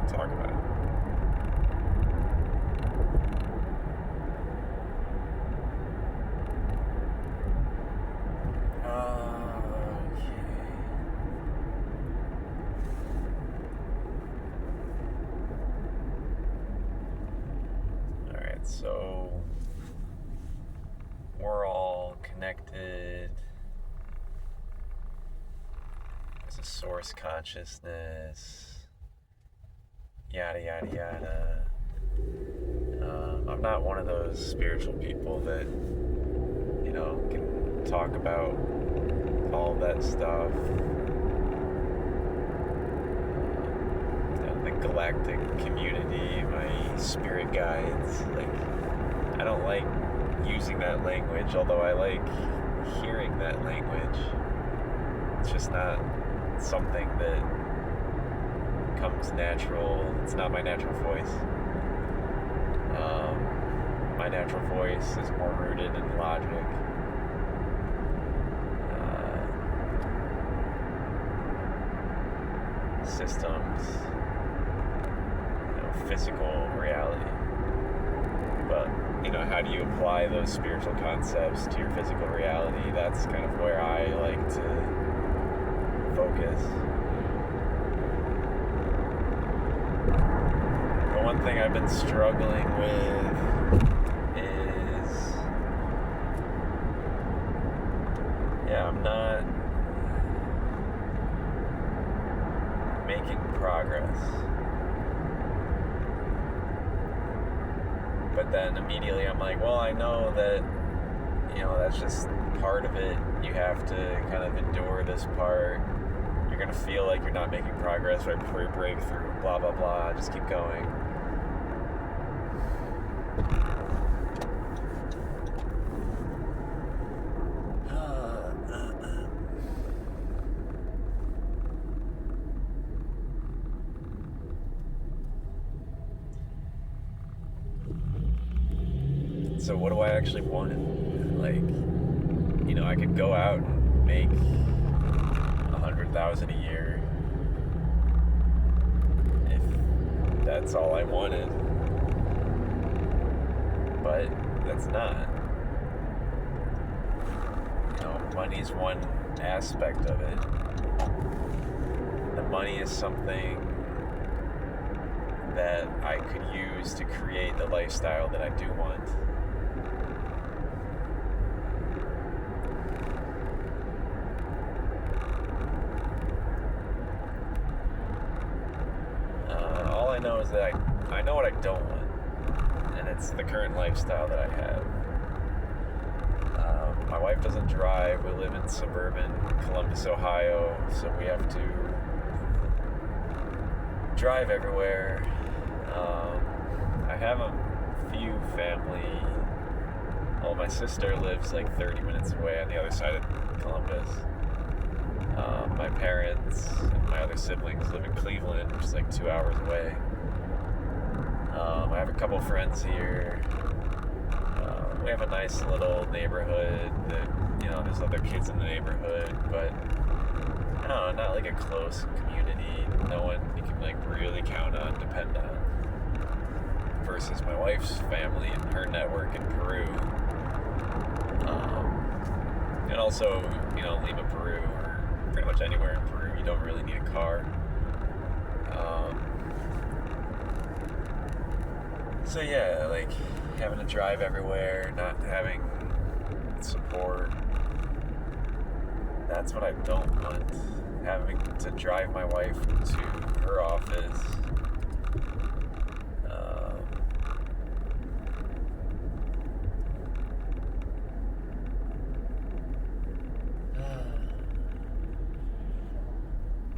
want to talk about. Alright, so we're all connected as a source consciousness, yada yada yada. I'm not one of those spiritual people that, can talk about all that stuff. The galactic community, my spirit guides, I don't like using that language, although I like hearing that language. It's just not something that comes natural. It's not my natural voice. My natural voice is more rooted in logic. Systems, physical reality. But, how do you apply those spiritual concepts to your physical reality? That's kind of where I like to focus. The one thing I've been struggling with is, I'm not making progress. But then immediately I'm like, well, I know that, that's just part of it. You have to kind of endure this part. You're going to feel like you're not making progress right before your breakthrough, blah, blah, blah. Just keep going. So what do I actually want? I could go out and make $100,000 a year if that's all I wanted. But that's not. Money's one aspect of it. The money is something that I could use to create the lifestyle that I do want. All I know is that I know what I don't want, and it's the current lifestyle that I have. My wife doesn't drive. We live in suburban Columbus, Ohio, so we have to drive everywhere. I have a few family. Well, my sister lives 30 minutes away on the other side of Columbus. My parents and my other siblings live in Cleveland, which is 2 hours away. I have a couple friends here. We have a nice little neighborhood that, there's other kids in the neighborhood, but not a close community. No one you can really count on, depend on. Versus my wife's family and her network in Peru. And also, Lima, Peru, or pretty much anywhere in Peru, you don't really need a car. So yeah, having to drive everywhere, not having support. That's what I don't want. Having to drive my wife to her office.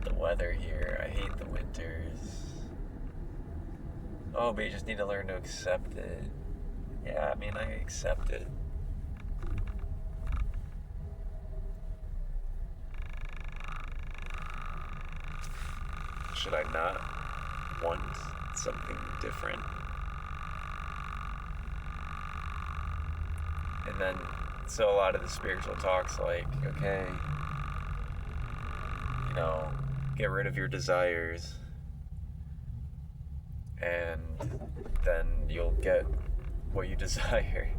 The weather here, I hate the winters. Oh, but you just need to learn to accept it. Yeah, I accept it. Should I not want something different? And then, so a lot of the spiritual talk's okay, get rid of your desires. and then you'll get what you desire.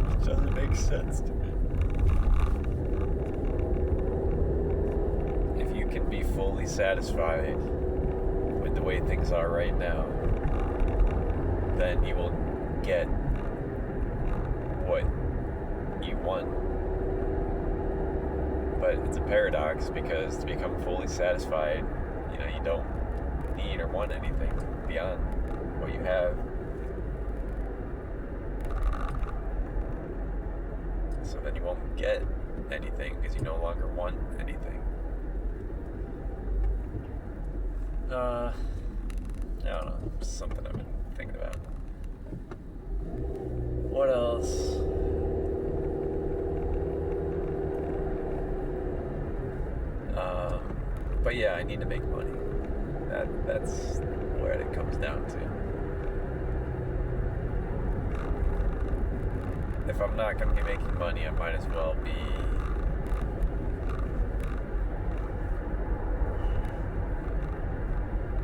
It doesn't make sense to me. If you can be fully satisfied with the way things are right now, then you will get what you want. But it's a paradox, because to become fully satisfied, you don't need or want anything beyond what you have. So then you won't get anything because you no longer want anything. I don't know, something I've been thinking about. What else? But yeah, I need to make money. That's where it comes down to. If I'm not going to be making money, I might as well be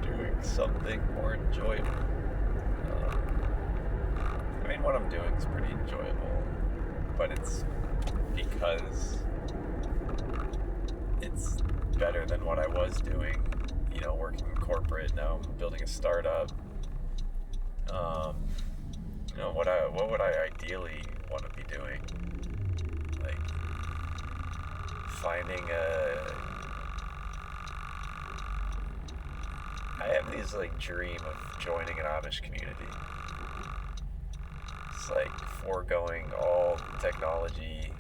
doing something more enjoyable. I mean, what I'm doing is pretty enjoyable, but it's because it's better than what I was doing, working in corporate. Now I'm building a startup. What would I ideally want to be doing? Like finding I have these dream of joining an Amish community. It's like foregoing all technology.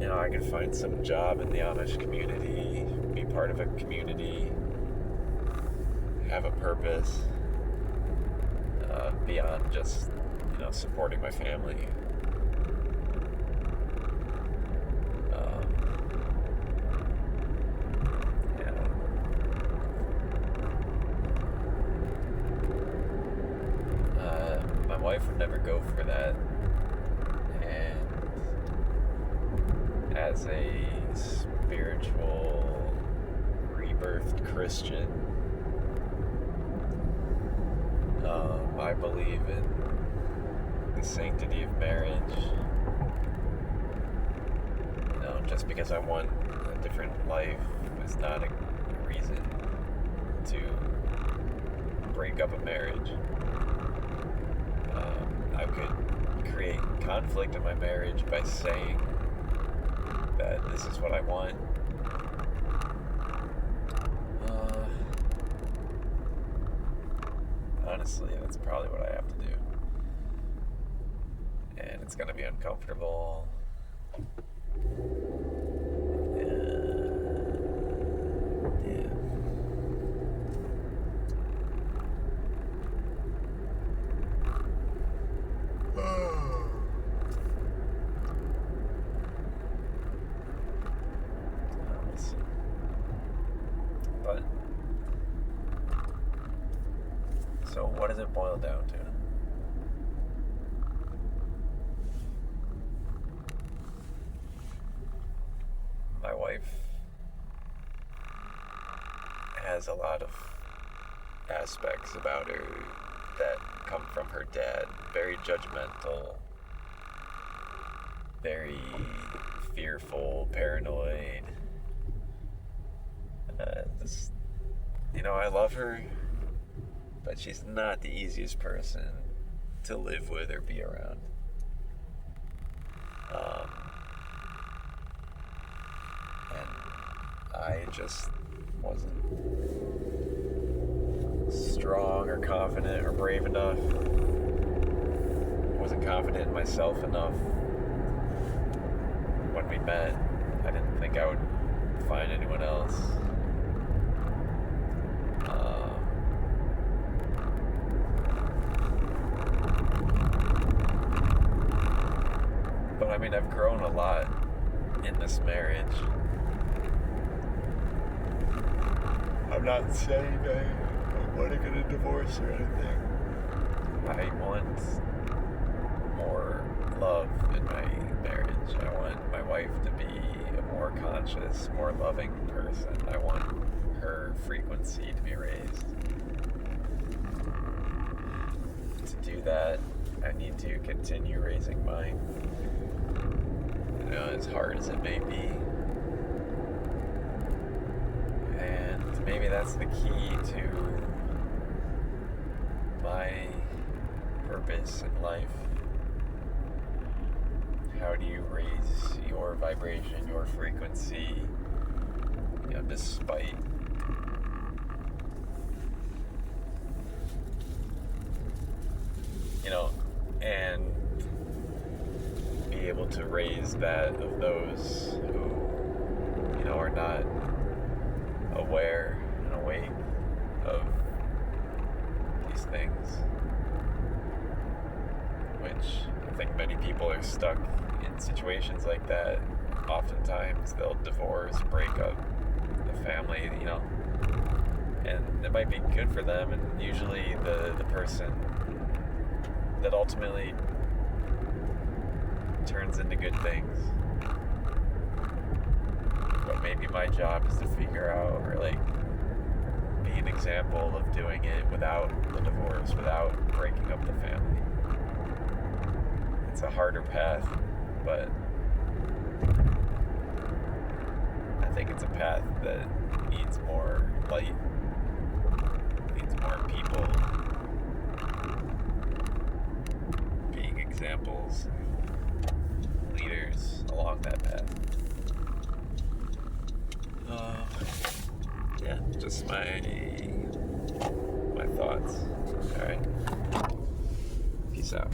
I could find some job in the Amish community, be part of a community, have a purpose, beyond just, supporting my family. My wife would never go for that. As a spiritual, rebirthed Christian, I believe in the sanctity of marriage. Just because I want a different life is not a reason to break up a marriage. I could create conflict in my marriage by saying that this is what I want. Honestly, that's probably what I have to do. And it's gonna be uncomfortable. So what does it boil down to? My wife has a lot of aspects about her that come from her dad. Very judgmental, very fearful, paranoid. I love her, but she's not the easiest person to live with or be around. And I just wasn't strong or confident or brave enough. I wasn't confident in myself enough. When we met, I didn't think I would find anyone else. But I mean, I've grown a lot in this marriage. I'm not saying I want to get a divorce or anything. I want love in my marriage. I want my wife to be a more conscious, more loving person. I want her frequency to be raised. To do that, I need to continue raising mine. As hard as it may be. And maybe that's the key to my purpose in life. How do you raise your vibration, your frequency, despite and be able to raise that of those who, are not aware and awake of these things, which I think many people are stuck in situations like that. Oftentimes they'll divorce, break up the family, and it might be good for them, and usually the person that ultimately turns into good things. But maybe my job is to figure out, or be an example of doing it without the divorce, without breaking up the family. It's a harder path, but I think it's a path that needs more light, needs more people being examples, leaders along that path. Just my thoughts. All right. Peace out.